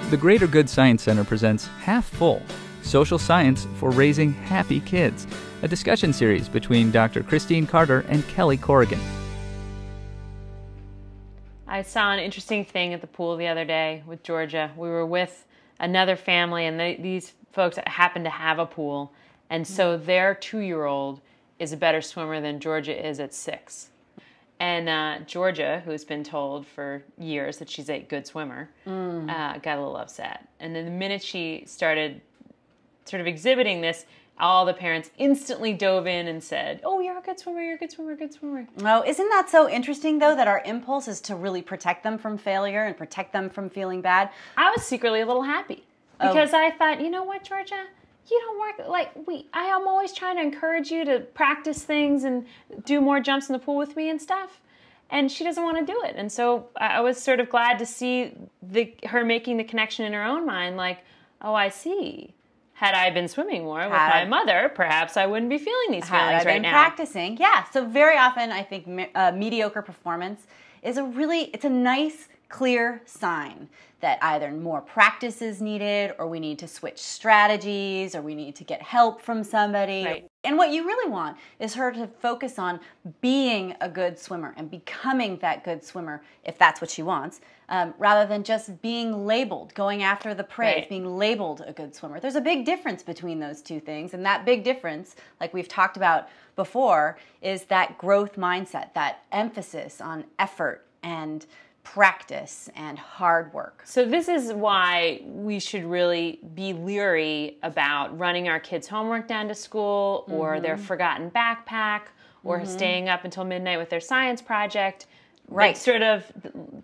The Greater Good Science Center presents Half Full, Social Science for Raising Happy Kids, a discussion series between Dr. Christine Carter and Kelly Corrigan. I saw an interesting thing at the pool the other day with Georgia. We were with another family, and these folks happened to have a pool, and so their 2-year-old is a better swimmer than Georgia is at 6. And Georgia, who's been told for years that she's a good swimmer, got a little upset. And then the minute she started sort of exhibiting this, all the parents instantly dove in and said, "Oh, you're a good swimmer, you're a good swimmer, good swimmer." Oh, isn't that so interesting, though, that our impulse is to really protect them from failure and protect them from feeling bad? I was secretly a little happy because I thought, you know what, Georgia? You don't work I am always trying to encourage you to practice things and do more jumps in the pool with me and stuff. And she doesn't want to do it. And so I was sort of glad to see her making the connection in her own mind, like, oh, I see. Had I been swimming more with my mother, perhaps I wouldn't be feeling these feelings right now. Practicing, yeah. So very often I think mediocre performance is it's a nice, clear sign that either more practice is needed, or we need to switch strategies, or we need to get help from somebody. Right. And what you really want is her to focus on being a good swimmer and becoming that good swimmer, if that's what she wants, rather than just being labeled, going after the praise, being labeled a good swimmer. There's a big difference between those two things, and that big difference, like we've talked about before, is that growth mindset, that emphasis on effort and practice and hard work. So this is why we should really be leery about running our kids' homework down to school, or their forgotten backpack, or staying up until midnight with their science project. Right. Like sort of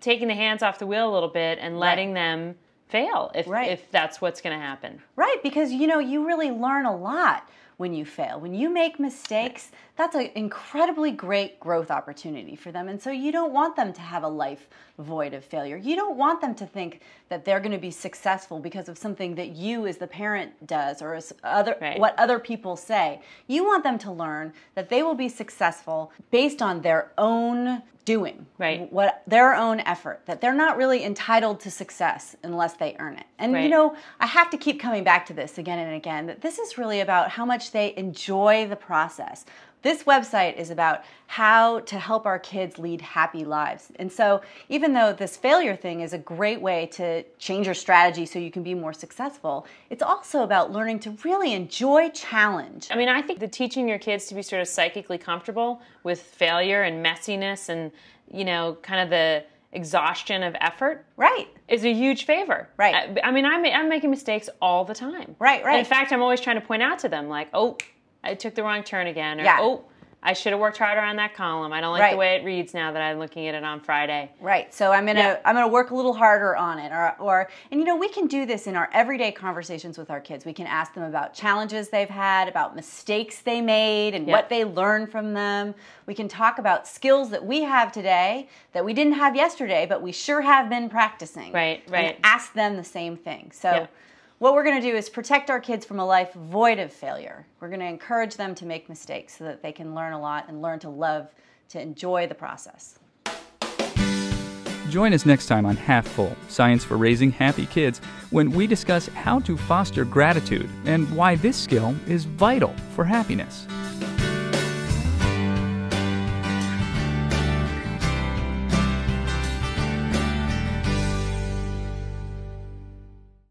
taking the hands off the wheel a little bit and letting them fail if that's what's going to happen. Right, because you really learn a lot when you fail. When you make mistakes, that's an incredibly great growth opportunity for them. And so you don't want them to have a life void of failure. You don't want them to think that they're going to be successful because of something that you as the parent does, or as what other people say. You want them to learn that they will be successful based on their own doing, their own effort, that they're not really entitled to success unless they earn it. And I have to keep coming back to this again and again, that this is really about how much they enjoy the process. This website is about how to help our kids lead happy lives. And so even though this failure thing is a great way to change your strategy so you can be more successful, it's also about learning to really enjoy challenge. I mean, I think that teaching your kids to be sort of psychically comfortable with failure and messiness and, kind of the exhaustion of effort is a huge favor. Right. I mean, I'm making mistakes all the time. Right. And in fact, I'm always trying to point out to them, like, oh, I took the wrong turn again. Or, oh, I should have worked harder on that column. I don't like the way it reads now that I'm looking at it on Friday. Right. So I'm gonna work a little harder on it. And we can do this in our everyday conversations with our kids. We can ask them about challenges they've had, about mistakes they made, and what they learned from them. We can talk about skills that we have today that we didn't have yesterday, but we sure have been practicing. Right. And ask them the same thing. So. What we're going to do is protect our kids from a life void of failure. We're going to encourage them to make mistakes so that they can learn a lot and learn to love, to enjoy the process. Join us next time on Half Full, Science for Raising Happy Kids, when we discuss how to foster gratitude and why this skill is vital for happiness.